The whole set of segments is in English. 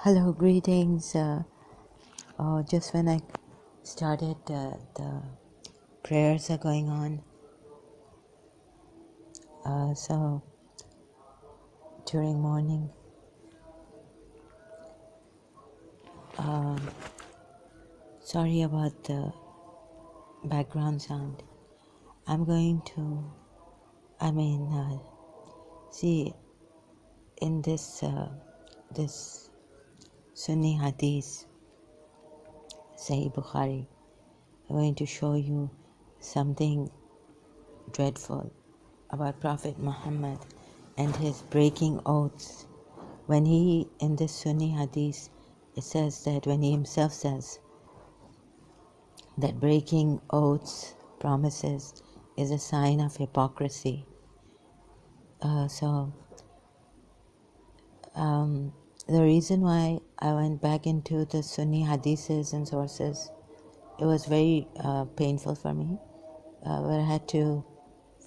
Hello, greetings. Just when I started, the prayers are going on. So during morning, sorry about the background sound. I'm going to, see, in this Sunni Hadith, Sahih Bukhari, I'm going to show you something dreadful about Prophet Muhammad and his breaking oaths. When he, in this Sunni Hadith, it says that when he himself says that breaking oaths, promises, is a sign of hypocrisy. The reason why I went back into the Sunni Hadiths and sources, it was very painful for me, but I had to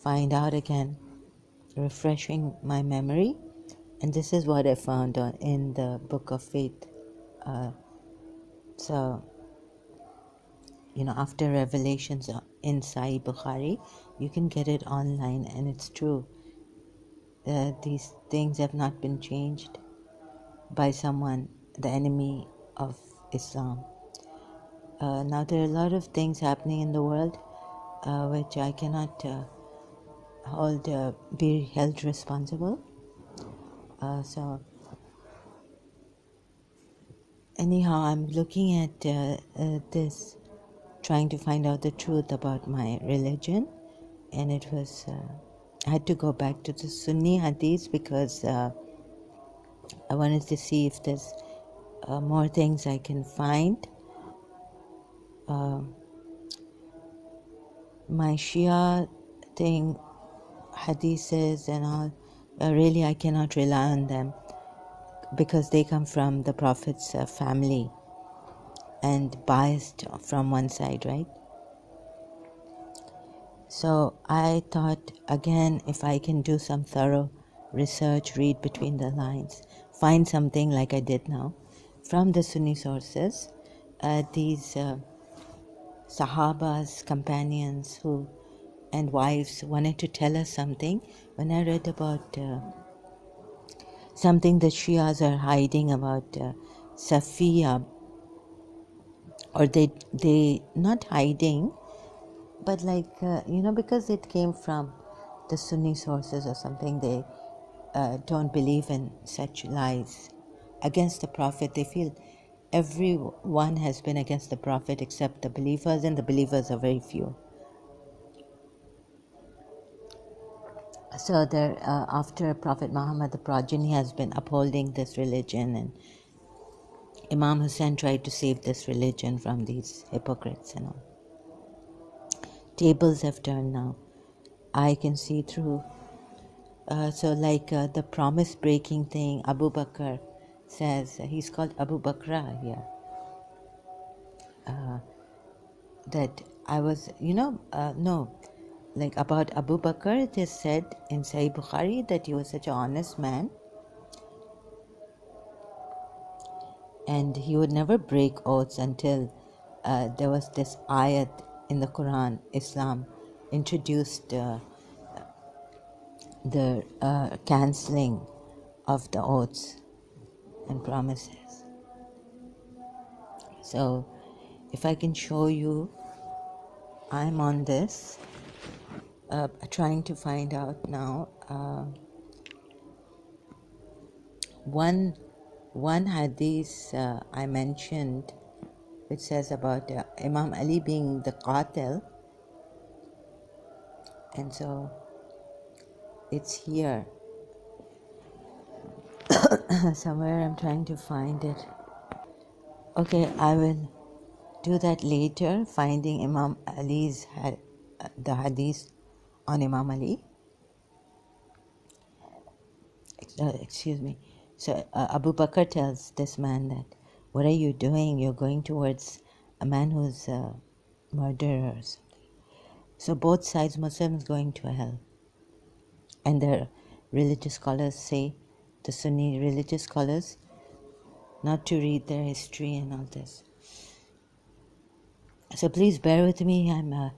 find out again, refreshing my memory. And this is what I found in the Book of Faith. After Revelations in Sahih Bukhari, you can get it online, and it's true. These things have not been changed by someone, the enemy of Islam. Now, there are a lot of things happening in the world which I cannot be held responsible. Anyhow, I'm looking at this, trying to find out the truth about my religion, and it was I had to go back to the Sunni Hadith because I wanted to see if there's more things I can find. My Shia thing, Hadiths and all, really I cannot rely on them because they come from the Prophet's family and biased from one side, right? So I thought, again, if I can do some thorough research, read between the lines, find something like I did now from the Sunni sources, these Sahabas, companions and wives wanted to tell us something. When I read about something that Shias are hiding about Saffiya, or they not hiding, but because it came from the Sunni sources or something, they don't believe in such lies against the Prophet. They feel everyone has been against the Prophet except the believers, and the believers are very few. So there, after Prophet Muhammad, the progeny has been upholding this religion, and Imam Hussein tried to save this religion from these hypocrites and all. Tables have turned now. I can see through. The promise breaking thing, Abu Bakr says, he's called Abu Bakra here, that I was, about Abu Bakr, it is said in Sahih Bukhari that he was such an honest man and he would never break oaths until there was this ayat in the Quran. Islam introduced the cancelling of the oaths and promises. So if I can show you, I'm on this, trying to find out now one hadith I mentioned, which says about Imam Ali being the qatil, and so it's here somewhere. I'm trying to find it. Okay, I will do that later, finding Imam Ali's the hadith on Imam Ali. Excuse me. So Abu Bakr tells this man that, what are you doing? You're going towards a man who's a murderer or something. So both sides, Muslims going to hell. And the religious scholars say, the Sunni religious scholars, not to read their history and all this. So please bear with me. I'm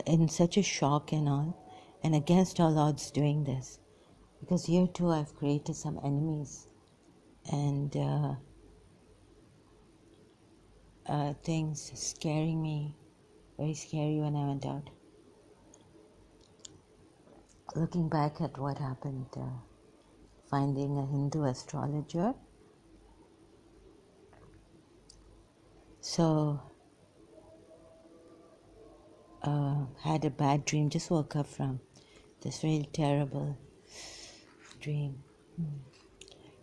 in such a shock and all, and against all odds doing this, because here too I've created some enemies and things scaring me, very scary when I went out. Looking back at what happened, finding a Hindu astrologer. So, had a bad dream, just woke up from this really terrible dream.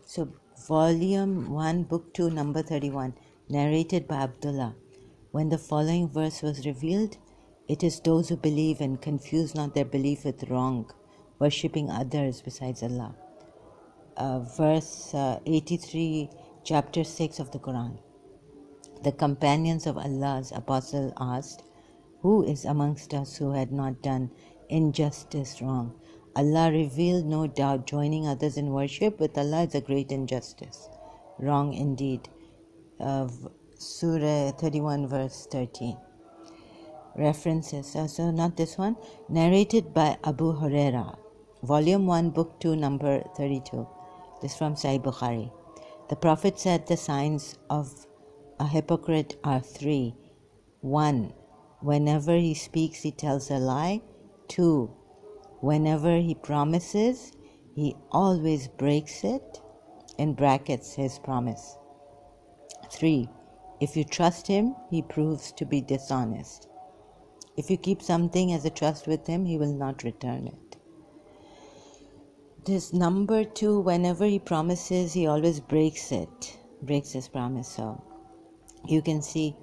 So, volume 1, book 2, number 31, narrated by Abdullah. When the following verse was revealed, it is those who believe and confuse not their belief with wrong, worshipping others besides Allah. Verse 83, chapter 6 of the Quran. The companions of Allah's apostle asked, who is amongst us who had not done injustice wrong? Allah revealed, no doubt, joining others in worship with Allah is a great injustice. Wrong indeed. Surah 31, verse 13. References. So not this one. Narrated by Abu Huraira. Volume 1, book 2, number 32. This from Sahih Bukhari. The Prophet said the signs of a hypocrite are 3. 1. Whenever he speaks, he tells a lie. 2. Whenever he promises, he always breaks it, in brackets, his promise. 3. If you trust him, he proves to be dishonest. If you keep something as a trust with him, he will not return it. This number 2, whenever he promises, he always breaks his promise. So you can see,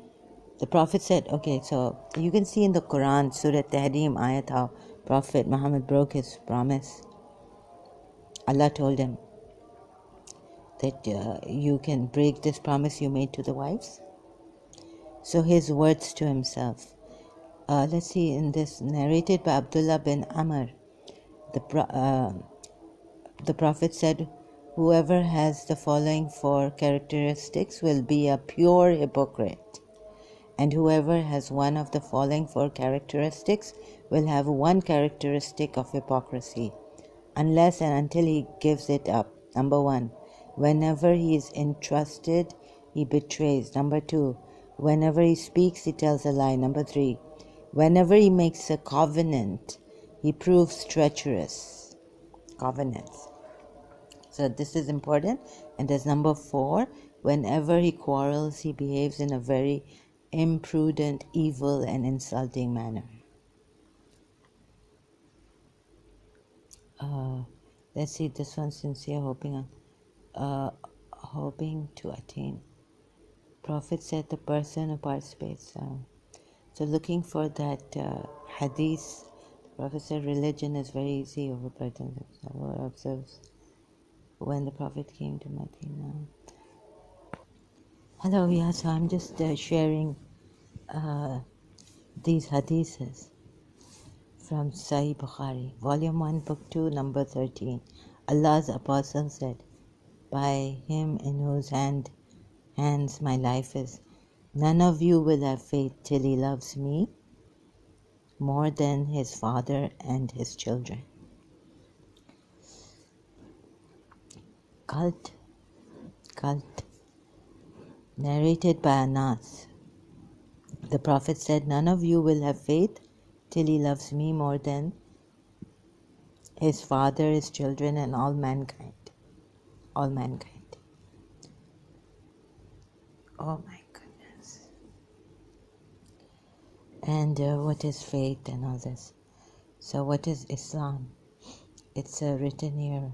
the Prophet said, okay, so you can see in the Quran, Surah Tahrim, ayat, how Prophet Muhammad broke his promise. Allah told him that you can break this promise you made to the wives. So his words to himself. Let's see, in this, narrated by Abdullah bin Amr, the Prophet said, whoever has the following 4 characteristics will be a pure hypocrite. And whoever has one of the following 4 characteristics will have one characteristic of hypocrisy, unless and until he gives it up. Number 1, whenever he is entrusted, he betrays. Number 2, whenever he speaks, he tells a lie. Number 3, whenever he makes a covenant, he proves treacherous. Covenants. So this is important. And there's number 4, whenever he quarrels, he behaves in a very imprudent, evil, and insulting manner. Let's see, this one, sincere, hoping to attain. Prophet said the person who participates. So looking for that hadith, the Prophet said religion is very easy over person who observes. When the Prophet came to Medina. Hello, yeah, so I'm just sharing these hadiths from Sahih Bukhari, Volume 1, Book 2, number 13. Allah's Apostle said, by him in whose hands my life is, none of you will have faith till he loves me more than his father and his children. Cult. Narrated by Anas. The Prophet said, none of you will have faith till he loves me more than his father, his children, and all mankind. All mankind. Oh my goodness. And what is faith and all this? So what is Islam? It's written here.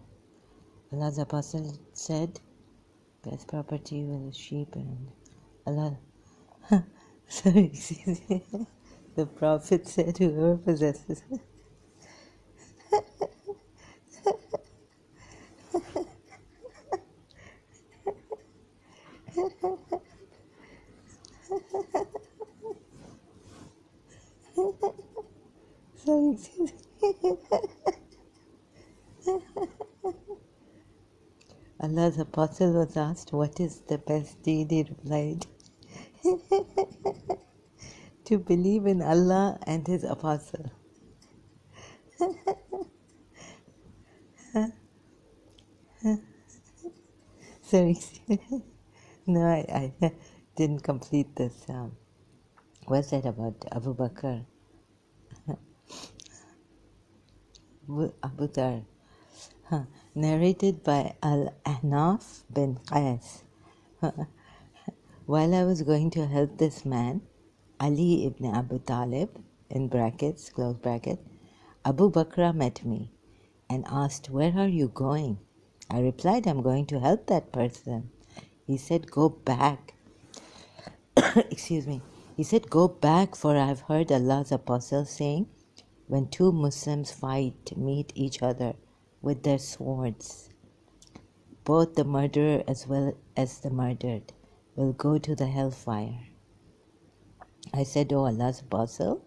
Allah's Apostle said, best property with sheep and Allah. Sorry, the Prophet said, whoever possesses Allah's apostle was asked, what is the best deed? He replied, to believe in Allah and His apostle. Sorry. No, I didn't complete this. What's that about Abu Bakr? Abu Dhar. Narrated by Al-Ahnaf bin Qais. While I was going to help this man, Ali ibn Abu Talib, in brackets, close bracket, Abu Bakr met me and asked, where are you going? I replied, I'm going to help that person. He said, go back. Excuse me. He said, go back, for I've heard Allah's apostle saying, when two Muslims meet each other with their swords, both the murderer as well as the murdered will go to the hellfire. I said, oh Allah's apostle,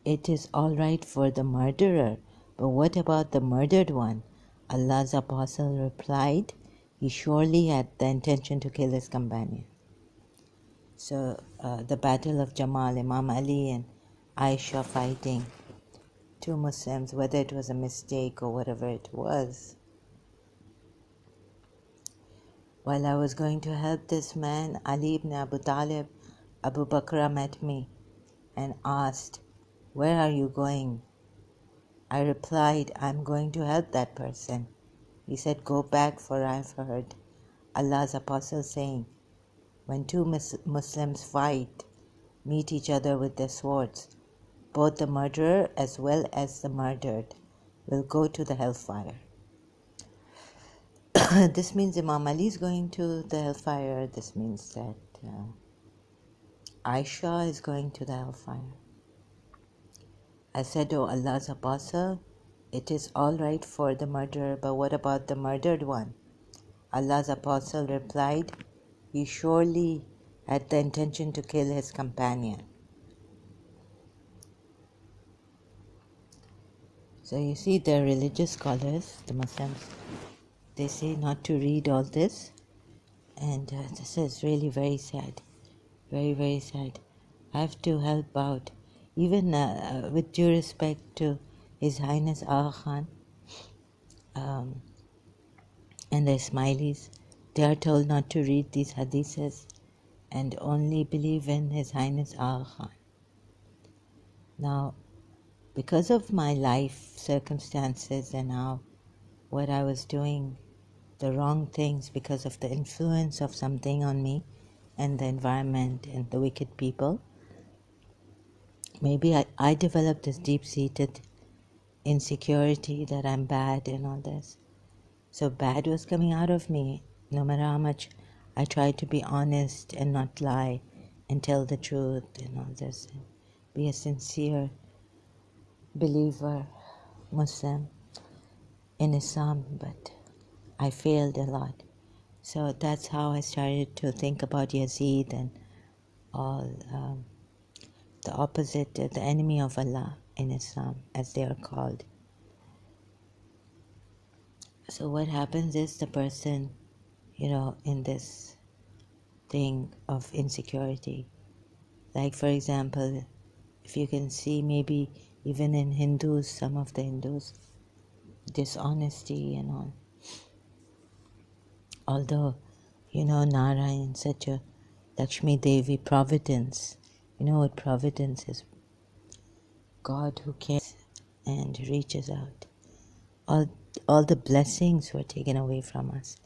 it is all right for the murderer, but what about the murdered one? Allah's apostle replied, he surely had the intention to kill his companion. So the battle of Jamal, Imam Ali and Aisha fighting two Muslims, whether it was a mistake or whatever it was. While I was going to help this man, Ali ibn Abu Talib, Abu Bakr met me and asked, where are you going? I replied, I'm going to help that person. He said, go back, for I've heard Allah's apostle saying, when two Muslims meet each other with their swords, both the murderer as well as the murdered will go to the hellfire. This means Imam Ali is going to the hellfire. This means that Aisha is going to the hellfire. I said, oh Allah's apostle, it is all right for the murderer, but what about the murdered one? Allah's apostle replied, he surely had the intention to kill his companion. So you see, the religious scholars, the Muslims, they say not to read all this, and this is really very sad, very, very sad. I have to help out, even with due respect to His Highness Aga Khan and the Ismailis. They are told not to read these hadiths and only believe in His Highness Aga Khan. Now, because of my life circumstances and how what I was doing, the wrong things because of the influence of something on me and the environment and the wicked people, maybe I developed this deep-seated insecurity that I'm bad and all this. So bad was coming out of me, no matter how much I tried to be honest and not lie and tell the truth and all this and be a sincere believer, Muslim in Islam, but I failed a lot. So that's how I started to think about Yazid and all the opposite, the enemy of Allah in Islam, as they are called. So what happens is the person, in this thing of insecurity, like for example, if you can see maybe even in Hindus, some of the Hindus, dishonesty and all. Although, Narayan, such a Lakshmi Devi, providence. You know what providence is? God who cares and reaches out. All the blessings were taken away from us.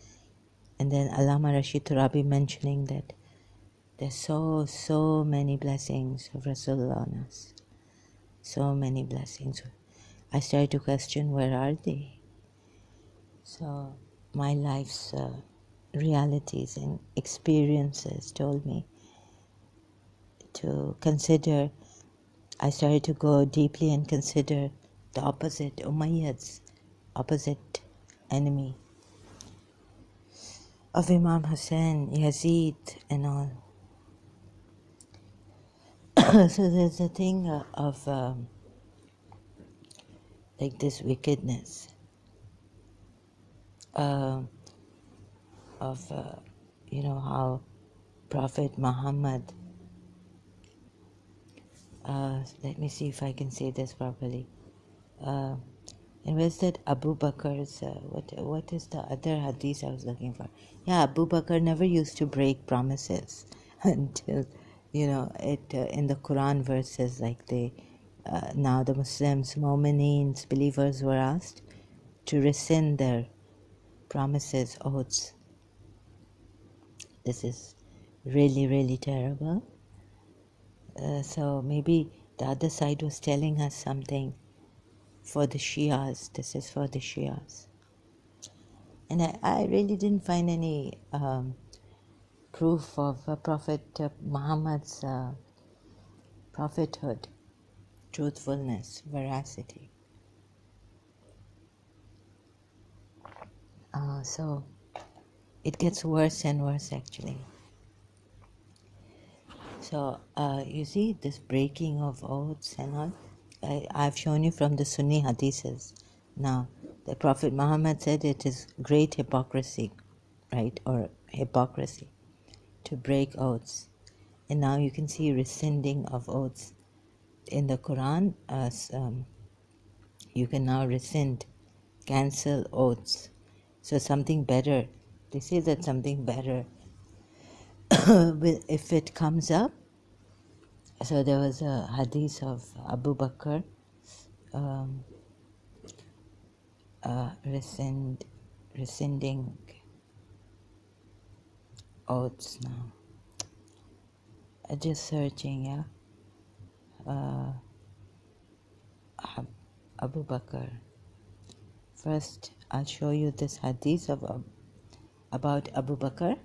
And then Allama Rashid Turabi mentioning that there's so many blessings of Rasulullah on us. So many blessings. I started to question, where are they? So my life's realities and experiences told me to consider. I started to go deeply and consider the opposite, Umayyads, opposite enemy of Imam Hussein, Yazid and all. So there's a thing of like this wickedness. uh, of how Prophet Muhammad, let me see if I can say this properly. And where's that Abu Bakr's, what is the other hadith I was looking for? Yeah, Abu Bakr never used to break promises until, it in the Quran verses, like now the Muslims, Mu'mineen, believers were asked to rescind their promises, oaths. This is really, really terrible. So maybe the other side was telling us something for the Shias. This is for the Shias. And I really didn't find any proof of Prophet Muhammad's prophethood, truthfulness, veracity. So it gets worse and worse, actually. So you see this breaking of oaths and all. I've shown you from the Sunni hadiths. Now, the Prophet Muhammad said it is great hypocrisy, right, or hypocrisy, to break oaths. And now you can see rescinding of oaths in the Quran. You can now rescind, cancel oaths. So something better. They say that something better, if it comes up. So there was a hadith of Abu Bakr rescinding oaths now. Just searching, yeah. Abu Bakr. First, I'll show you this hadith about Abu Bakr.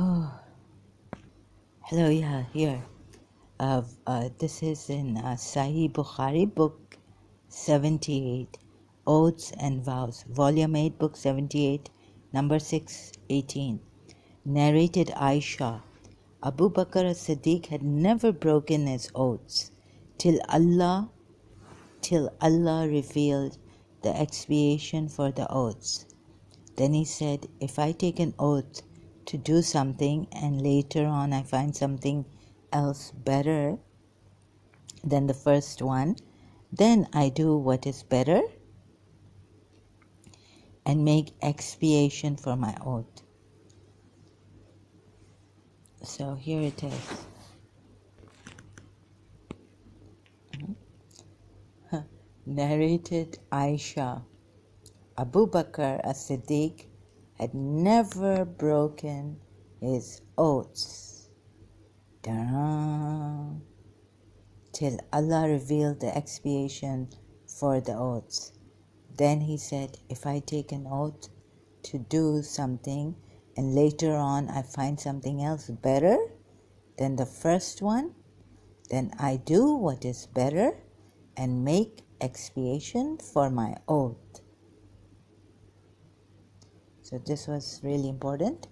Oh, hello, yeah, here. This is in Sahih Bukhari, book 78, Oaths and Vows, volume 8, book 78, number 618. Narrated Aisha, Abu Bakr as-Siddiq had never broken his oaths till Allah revealed the expiation for the oaths. Then he said, if I take an oath to do something and later on I find something else better than the first one, then I do what is better and make expiation for my oath. So here it is. Narrated Aisha, Abu Bakr as-Siddiq had never broken his oaths. Ta-da! Till Allah revealed the expiation for the oaths. Then he said, if I take an oath to do something and later on I find something else better than the first one, then I do what is better and make expiation for my oath. So this was really important.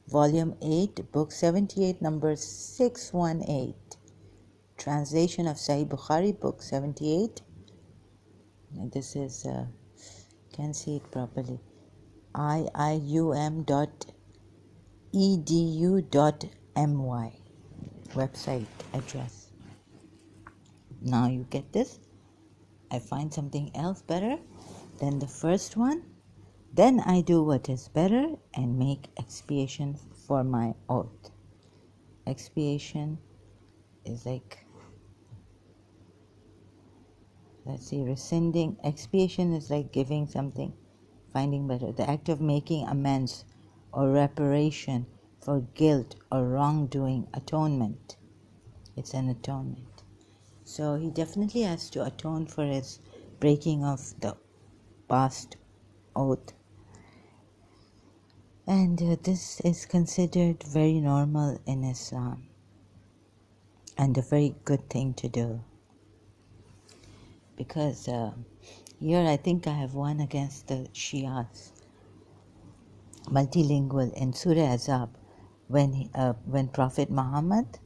Volume 8, book 78, number 618. Translation of Sahih Bukhari, book 78. And this is, can't see it properly. iium.edu.my website address. Now you get this. I find something else better than the first one. Then I do what is better and make expiation for my oath. Expiation is like, let's see, rescinding. Expiation is like giving something, finding better. The act of making amends or reparation for guilt or wrongdoing, atonement. It's an atonement. So he definitely has to atone for his breaking of the past oath. And this is considered very normal in Islam and a very good thing to do. Because here I think I have one against the Shias, multilingual, in Surah Azab, when Prophet Muhammad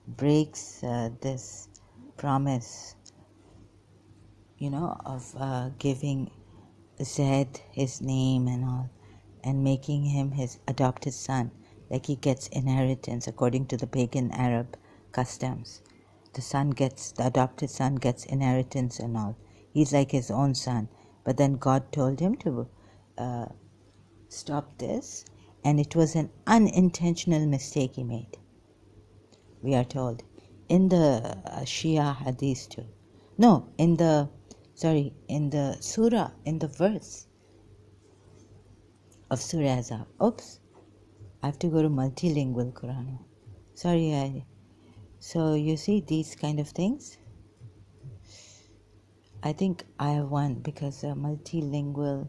breaks this promise of giving Zaid his name and all, and making him his adopted son, like he gets inheritance according to the pagan Arab customs. The adopted son gets inheritance and all. He's like his own son. But then God told him to stop this, and it was an unintentional mistake he made, we are told. In the Shia hadith too. No, in the surah, in the verse of Surah Azab. Oops, I have to go to multilingual Quran. Sorry, so you see these kind of things. I think I have one because multilingual,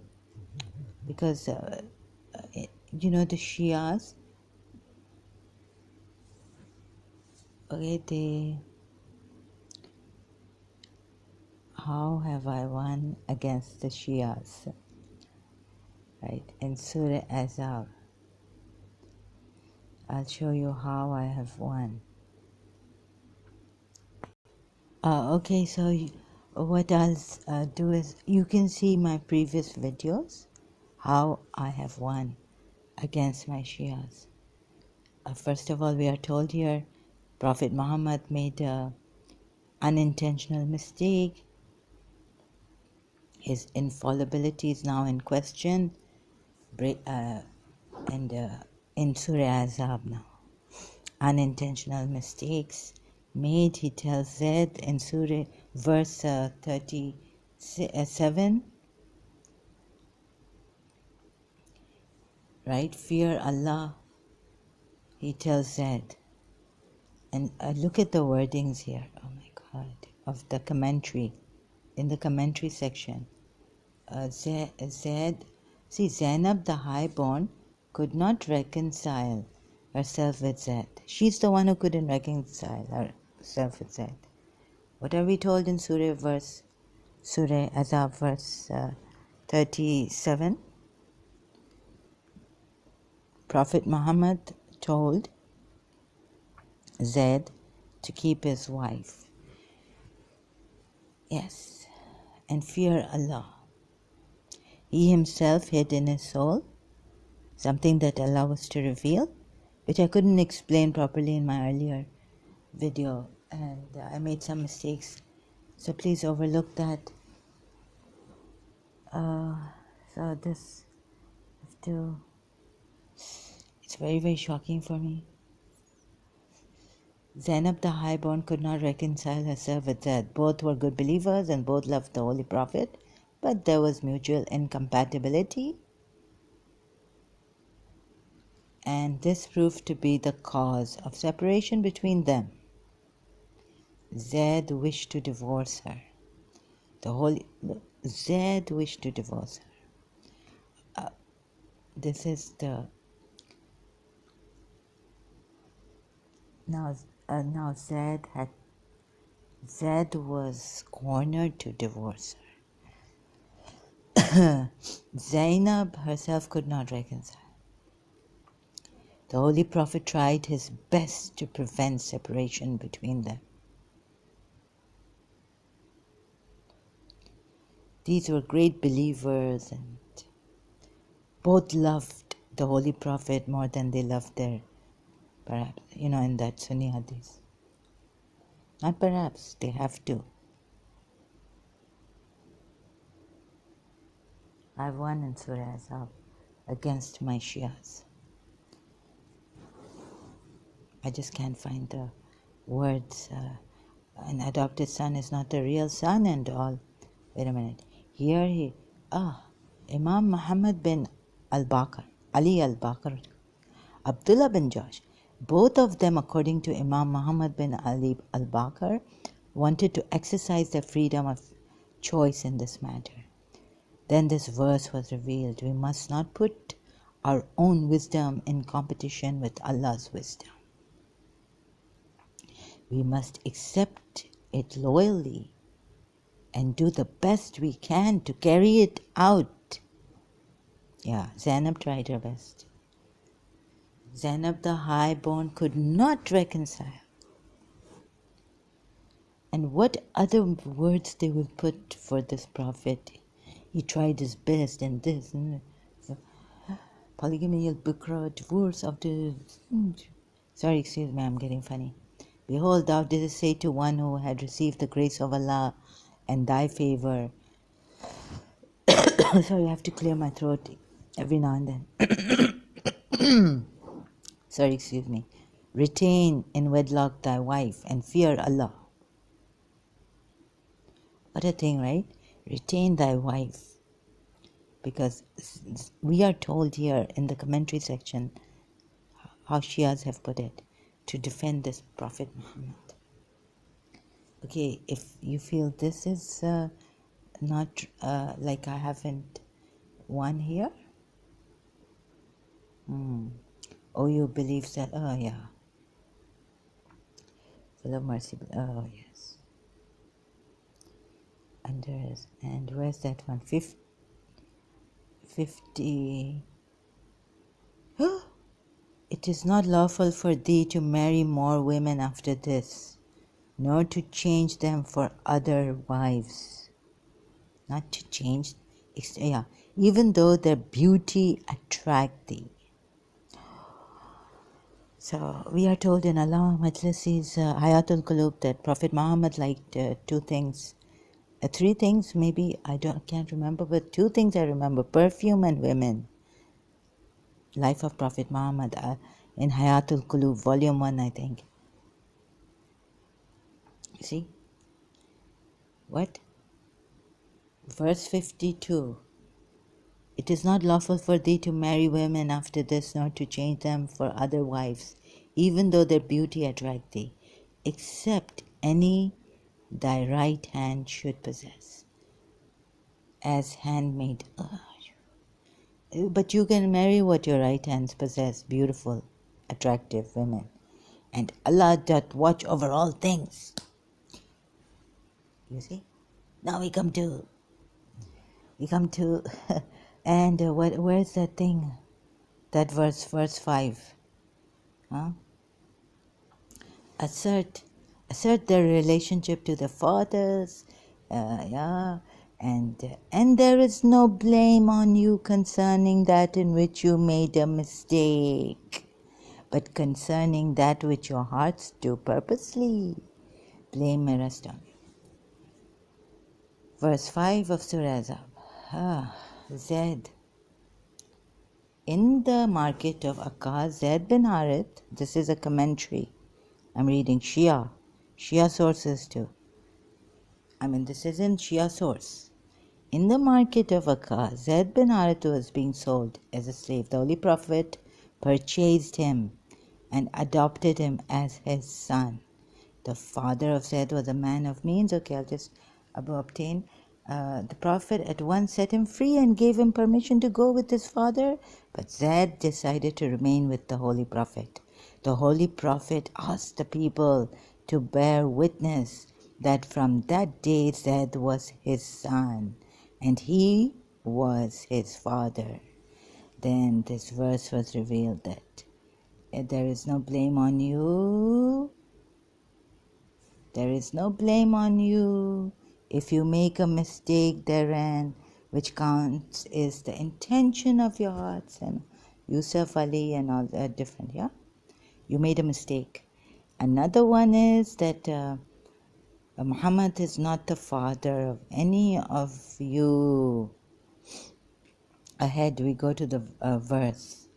because the Shias, okay, how have I won against the Shias? Right, in Surah Azab. I'll show you how I have won. Okay, so what I'll do is, you can see my previous videos, how I have won against my Shias. First of all, we are told here, Prophet Muhammad made an unintentional mistake. His infallibility is now in question. And in Surah Azab now, unintentional mistakes made, he tells Zaid in Surah verse 37, right? Fear Allah, he tells Zaid. And look at the wordings here, oh my God, of the commentary, in the commentary section. Zaid, see, Zainab the highborn could not reconcile herself with Zaid. She's the one who couldn't reconcile herself with Zaid. What are we told in Surah Azab verse 37? Prophet Muhammad told Zaid to keep his wife. Yes, and fear Allah. He himself hid in his soul something that Allah was to reveal, which I couldn't explain properly in my earlier video, and I made some mistakes, so please overlook that. So this it's very, very shocking for me. Zainab the highborn could not reconcile herself with Zaid. Both were good believers and both loved the Holy Prophet, but there was mutual incompatibility, and this proved to be the cause of separation between them. Zaid wished to divorce her. Zaid wished to divorce her. This is the now Zaid was cornered to divorce her. Zainab herself could not reconcile. The Holy Prophet tried his best to prevent separation between them. These were great believers, and both loved the Holy Prophet more than they loved their, perhaps, in that Sunni hadith. Not perhaps, they have to. I've won in Surah Azab against my Shias. I just can't find the words. An adopted son is not the real son and all. Wait a minute. Here Imam Muhammad bin al-Baqir, Ali al-Baqir, Abdullah bin Josh, both of them, according to Imam Muhammad bin Ali al-Baqir, wanted to exercise their freedom of choice in this matter. Then this verse was revealed. We must not put our own wisdom in competition with Allah's wisdom. We must accept it loyally and do the best we can to carry it out. Yeah, Zainab tried her best. Zainab the highborn could not reconcile And what other words they will put for this prophet? He tried his best and this. Polygamy, al-bukra, divorce of the... Sorry, excuse me, I'm getting funny. Behold, thou didst say to one who had received the grace of Allah and thy favor. Sorry, I have to clear my throat every now and then. Sorry, excuse me. Retain in wedlock thy wife and fear Allah. What a thing, right? Retain thy wife. Because we are told here in the commentary section how Shias have put it to defend this Prophet Muhammad. Okay, if you feel this is not like I haven't won here, oh, you believe that, oh yeah, full of mercy, oh yes. And where's that one? 50. It is not lawful for thee to marry more women after this, nor to change them for other wives. Not to change, yeah, even though their beauty attract thee. So we are told in Allah Majlisi's Hayatul Qulub that Prophet Muhammad liked two things, three things maybe, can't remember, but two things I remember: perfume and women. Life of Prophet Muhammad in Hayatul Qulub, volume 1, I think. See? What? Verse 52. It is not lawful for thee to marry women after this, nor to change them for other wives, even though their beauty attract thee, except any thy right hand should possess, as handmaid. But you can marry what your right hands possess, beautiful, attractive women. And Allah doth watch over all things. You see? Now we come to and where's that thing? That verse 5. Huh? Assert their relationship to the fathers, yeah, and there is no blame on you concerning that in which you made a mistake, but concerning that which your hearts do purposely, blame may rest on you. Verse 5 of Surah Azab. Zaid. In the market of Akka, Zaid bin Harith, this is a commentary. I'm reading Shia sources too. This is in Shia source. In the market of Akka, Zaid bin Harith was being sold as a slave. The Holy Prophet purchased him and adopted him as his son. The father of Zaid was a man of means. Okay, I'll just obtain. The Prophet at once set him free and gave him permission to go with his father, but Zaid decided to remain with the Holy Prophet. The Holy Prophet asked the people to bear witness that from that day Zaid was his son and he was his father. Then this verse was revealed that there is no blame on you. There is no blame on you if you make a mistake therein. Which counts is the intention of your hearts. And Yusuf Ali and all that different, yeah? You made a mistake. Another one is that Muhammad is not the father of any of you. Ahead we go to the verse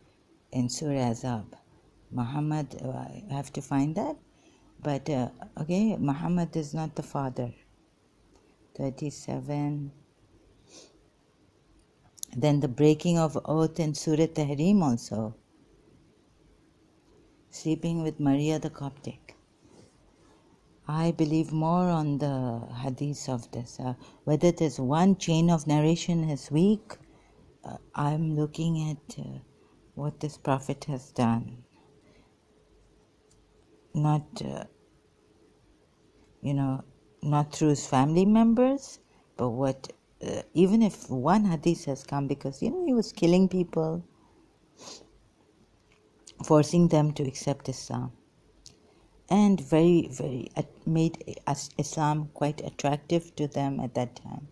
in Surah Azab. Muhammad, I have to find that. But, okay, Muhammad is not the father. 37. Then the breaking of oath in Surah Tahrim also. Sleeping with Maria the Coptic. I believe more on the hadith of this. Whether there's one chain of narration is weak, I'm looking at what this Prophet has done. Not, not through his family members, but what, even if one hadith has come, because, he was killing people, forcing them to accept Islam. and very, very made Islam quite attractive to them at that time.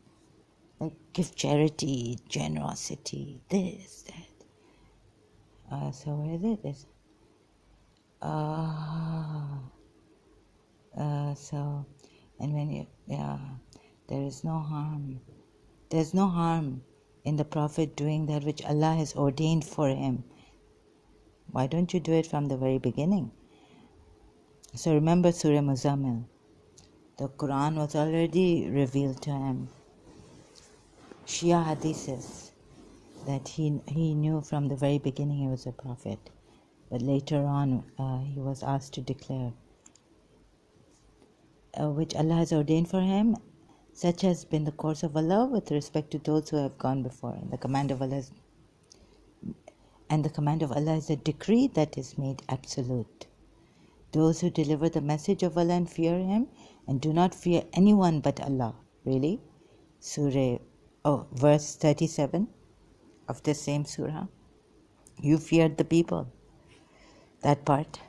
Like give charity, generosity, this, that. So where is it? It's, so, and when you, there is no harm. There's no harm in the Prophet doing that which Allah has ordained for him. Why don't you do it from the very beginning? So remember Surah Muzammil. The Quran was already revealed to him. Shia hadiths that he knew from the very beginning he was a prophet. But later on he was asked to declare which Allah has ordained for him, such has been the course of Allah with respect to those who have gone before. And the command of Allah is a decree that is made absolute. Those who deliver the message of Allah and fear Him and do not fear anyone but Allah. Really? Verse 37 of the same surah. You feared the people. That part.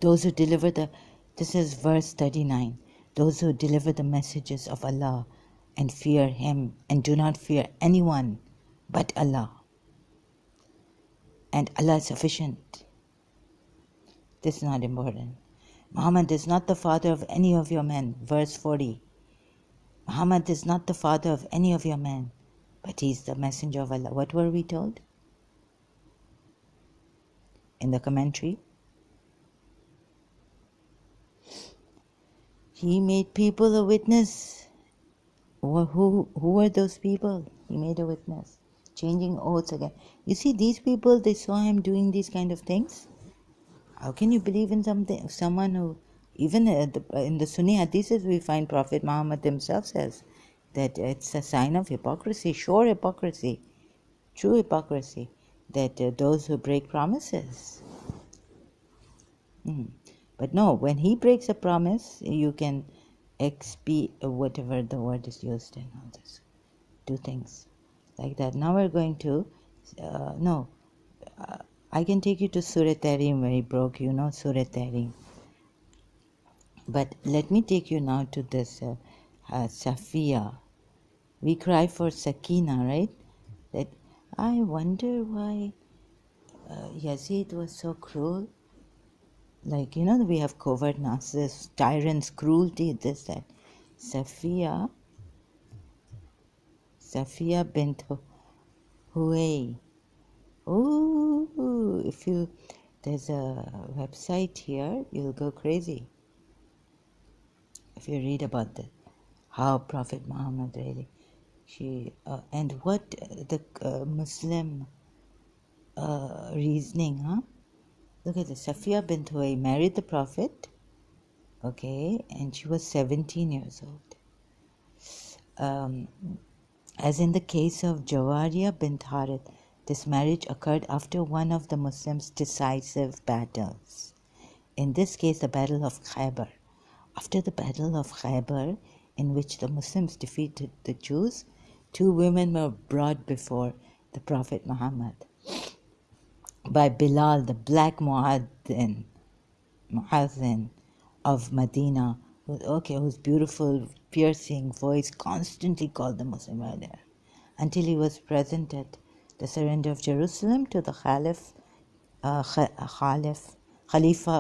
Those who deliver this is verse 39. Those who deliver the messages of Allah and fear Him and do not fear anyone but Allah. And Allah is sufficient. This is not important. Muhammad is not the father of any of your men. Verse 40. Muhammad is not the father of any of your men, but he is the messenger of Allah. What were we told? In the commentary. He made people a witness. Who were those people? He made a witness. Changing oaths again. You see, these people, they saw him doing these kind of things. How can you believe in someone who, even in the Sunni hadiths we find Prophet Muhammad himself says that it's a sign of hypocrisy, sure hypocrisy, true hypocrisy, that those who break promises. But no, when he breaks a promise, you can whatever the word is used in all this, do things like that. Now we're going to, I can take you to Surah Tahrim where he broke, Surah Tahrim. But let me take you now to this Saffiya. We cry for Sakina, right? That I wonder why Yazid was so cruel. Like, we have covert narcissists, tyrants, cruelty, this, that. Saffiya Bint Huyayy. Oh, there's a website here, you'll go crazy if you read about that. How Prophet Muhammad really, and what the Muslim reasoning, huh? Look at this. Saffiya Bint Huyayy married the Prophet, okay, and she was 17 years old. As in the case of Jawariya bint Harith, this marriage occurred after one of the Muslims' decisive battles. In this case, the Battle of Khaybar. After the Battle of Khaybar, in which the Muslims defeated the Jews, 2 women were brought before the Prophet Muhammad by Bilal, the black muazzin of Medina, whose beautiful, piercing voice constantly called the Muslim rider, until he was present at the surrender of Jerusalem to the Khalifa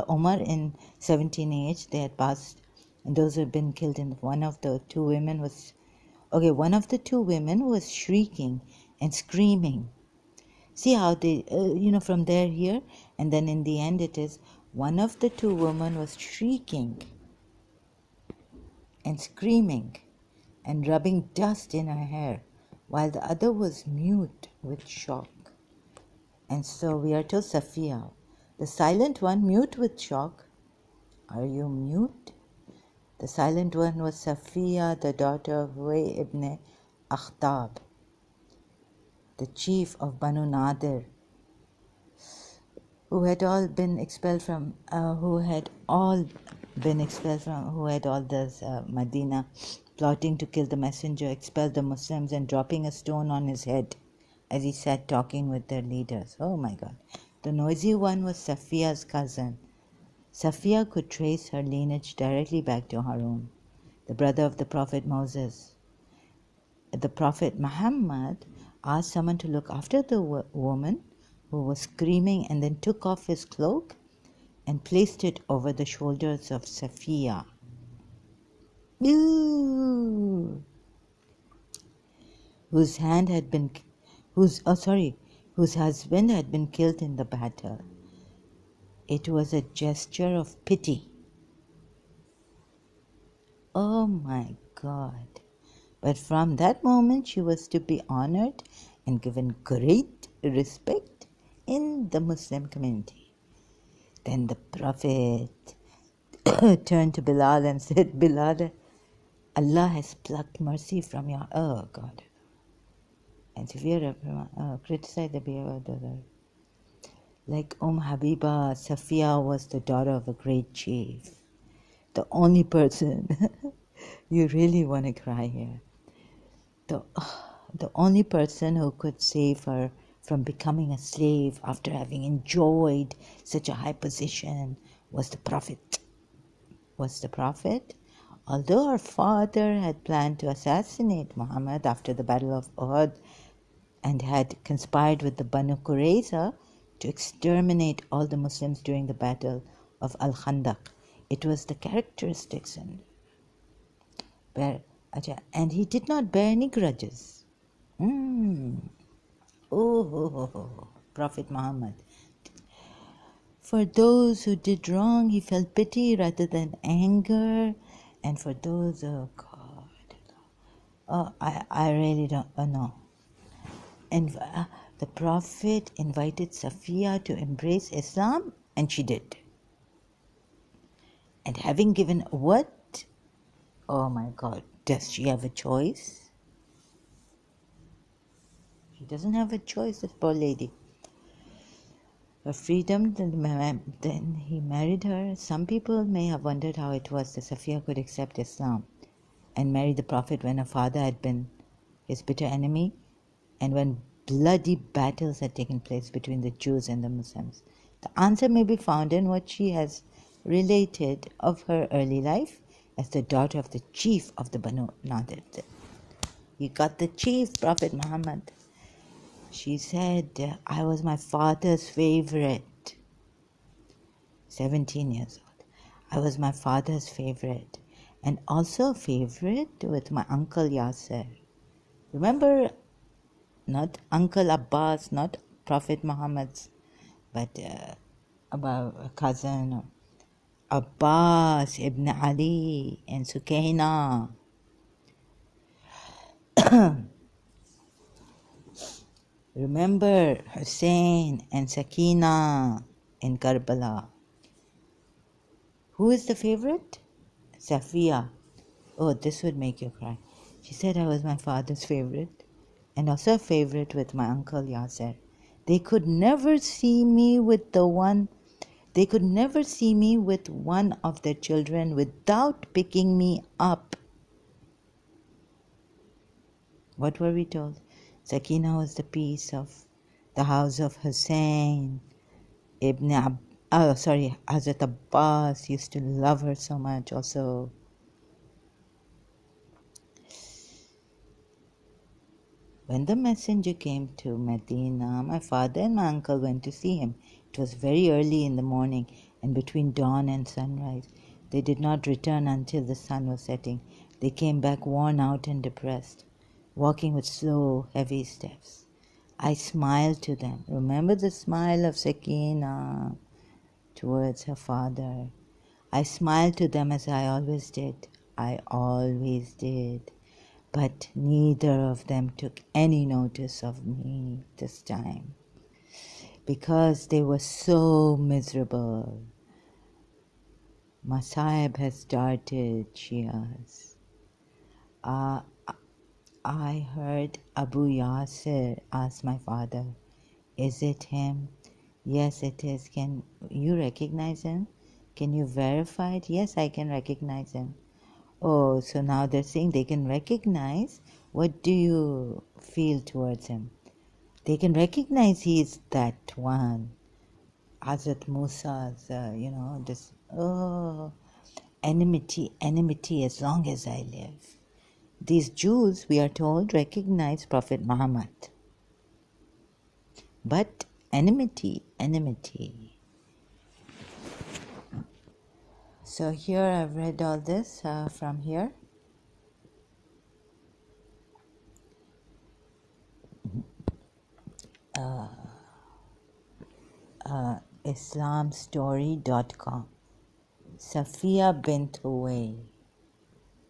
Umar in 1788. They had passed, and those who had been killed. And one of the two women was shrieking and screaming. See how they, from there here, and then in the end it is one of the 2 women was shrieking and screaming and rubbing dust in her hair, while the other was mute with shock. And so we are told Saffiya, the silent one, mute with shock. Are you mute? The silent one was Saffiya, the daughter of Huyayy ibn Akhtab, the chief of Banu Nadir, who had all expelled from Medina, plotting to kill the messenger, expel the Muslims, and dropping a stone on his head as he sat talking with their leaders. Oh my God. The noisy one was Saffiya's cousin, Saffiya could trace her lineage directly back to Harun, the brother of the Prophet Moses. The Prophet Muhammad asked someone to look after the woman who was screaming and then took off his cloak and placed it over the shoulders of Saffiya, whose husband had been killed in the battle. It was a gesture of pity. Oh my God. But from that moment she was to be honored and given great respect in the Muslim community. Then the Prophet turned to Bilal and said, Bilal, Allah has plucked mercy from your, oh God. And severe criticized the behavior of the other. Like Habiba, Saffiya was the daughter of a great chief. The only person, you really want to cry here. The only person who could save her from becoming a slave after having enjoyed such a high position was the Prophet. Although her father had planned to assassinate Muhammad after the Battle of Uhud and had conspired with the Banu Qurayza to exterminate all the Muslims during the Battle of Al-Khandaq, it was the characteristics and he did not bear any grudges. Prophet Muhammad. For those who did wrong, he felt pity rather than anger. And for those, oh God, I really don't know. And the Prophet invited Saffiya to embrace Islam, and she did. And having given what? Oh my God, does she have a choice? She doesn't have a choice, this poor lady. Her freedom, then he married her. Some people may have wondered how it was that Saffiya could accept Islam and marry the Prophet when her father had been his bitter enemy and when bloody battles had taken place between the Jews and the Muslims. The answer may be found in what she has related of her early life as the daughter of the chief of the Banu Nadir. You got the chief, Prophet Muhammad. She said, I was my father's favorite. 17 years old. I was my father's favorite and also a favorite with my uncle Yasser. Remember, not Uncle Abbas, not Prophet Muhammad's, but about a cousin, Abbas ibn Ali and Sukaina. Remember Hussein and Sakina in Karbala. Who is the favorite? Saffiya. Oh, this would make you cry. She said I was my father's favorite and also a favorite with my uncle Yasser. They could never see me with one of their children without picking me up. What were we told? Sakina was the piece of the house of Hussein. Hazrat Abbas used to love her so much also. When the messenger came to Medina, my father and my uncle went to see him. It was very early in the morning and between dawn and sunrise. They did not return until the sun was setting. They came back worn out and depressed, walking with slow, heavy steps. I smiled to them. Remember the smile of Sakina towards her father. I smiled to them as I always did. But neither of them took any notice of me this time because they were so miserable. Masaib has started, Shias. I heard Abu Yasir ask my father, is it him? Yes, it is. Can you recognize him? Can you verify it? Yes, I can recognize him. Oh, so now they're saying they can recognize. What do you feel towards him? They can recognize he is that one. Hazrat Musa's, Oh, enmity, enmity as long as I live. These Jews, we are told, recognize Prophet Muhammad. But enmity, enmity. So here I've read all this from here. Islamstory.com. Saffiya Bint Huyayy.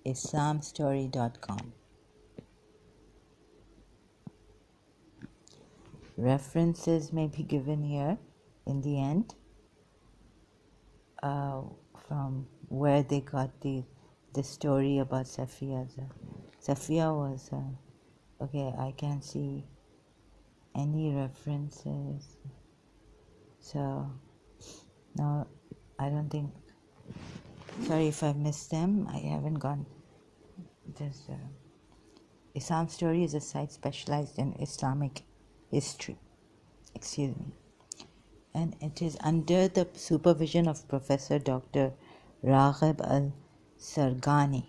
Islamstory.com. References may be given here in the end from where they got the story about Saffiya. Saffiya was, okay, I can't see any references. So, no, I don't think, sorry if I've missed them. I haven't gone. There's, Islam Story is a site specialized in Islamic history. Excuse me. And it is under the supervision of Professor Dr. Raghib al-Sargani.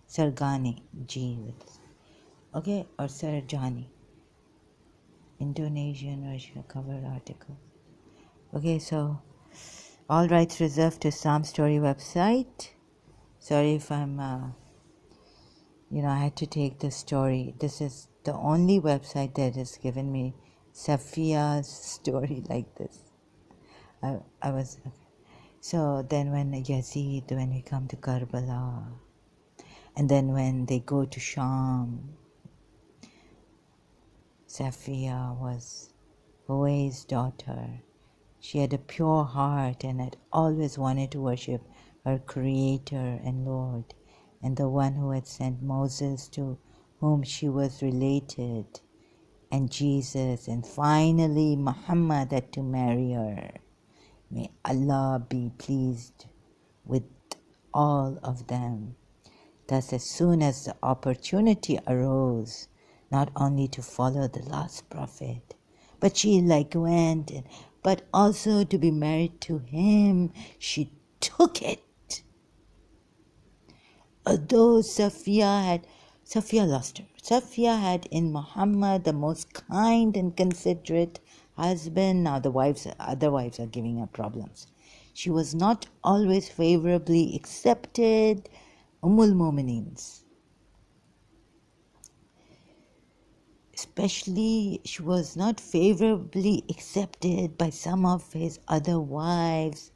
Sargani, Jesus. Okay, or Sarjani. Indonesian Russia cover article. Okay, so all rights reserved to Islam Story website. Sorry if I'm, I had to take the story. This is the only website that has given me Saffiya's story like this. I was, so then when Yazid, when we come to Karbala, and then when they go to Sham, Saffiya was Huwayy's daughter. She had a pure heart and had always wanted to worship her Creator and Lord, and the one who had sent Moses, to whom she was related, and Jesus, and finally Muhammad had to marry her. May Allah be pleased with all of them. Thus, as soon as the opportunity arose, not only to follow the last prophet, but she went, but also to be married to him, she took it. Although Saffiya lost her. Saffiya had in Muhammad the most kind and considerate husband. Now the other wives are giving her problems. She was not always favorably accepted. Mu'minins. Especially, she was not favorably accepted by some of his other wives,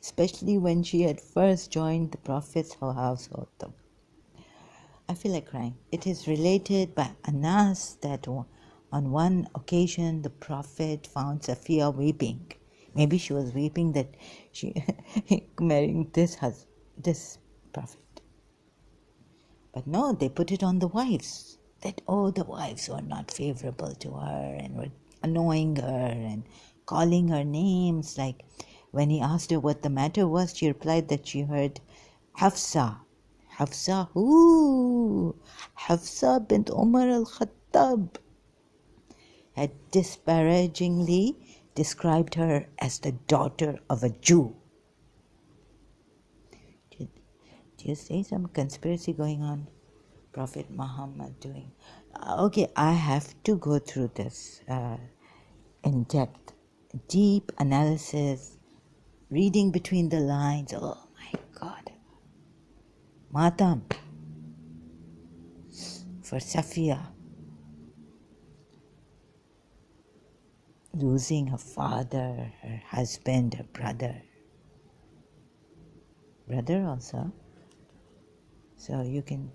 especially when she had first joined the Prophet's household. I feel like crying. It is related by Anas that on one occasion the Prophet found Saffiya weeping. Maybe she was weeping that she marrying this Prophet. But no, they put it on the wives. That, the wives were not favorable to her and were annoying her and calling her names. Like when he asked her what the matter was, she replied that she heard Hafsa. Hafsa who? Hafsa bint Umar al-Khattab had disparagingly described her as the daughter of a Jew. Do you see some conspiracy going on? Prophet Muhammad doing. Okay, I have to go through this in depth, deep analysis, reading between the lines. Oh my God. Matam for Saffiya. Losing her father, her husband, her brother. Brother also. So you can,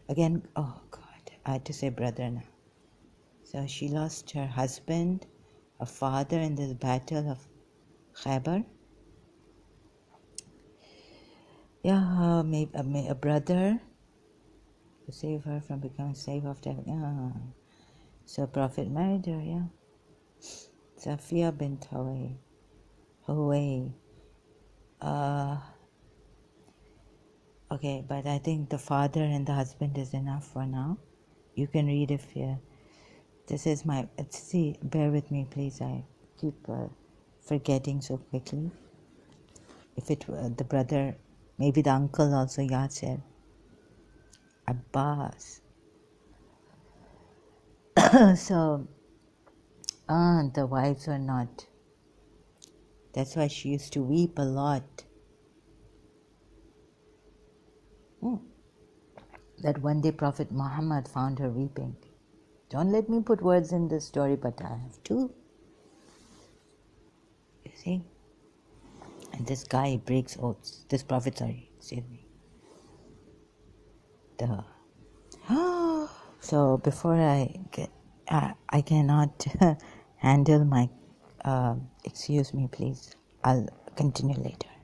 again, oh God, I had to say brother now. So she lost her husband, her father in this battle of Khaybar. Yeah, maybe a brother to save her from becoming slave after having. So Prophet married her, yeah. Saffiya bint Huyayy. Okay, but I think the father and the husband is enough for now. You can read if you. This is my. See, bear with me, please. I keep forgetting so quickly. If it were the brother, maybe the uncle also, Yasir, Abbas. So, the wives were not. That's why she used to weep a lot. That one day Prophet Muhammad found her weeping. Don't let me put words in this story, but I have to. You see? And this guy breaks oaths. This prophet, excuse me. So before I get, I cannot handle my, excuse me please. I'll continue later.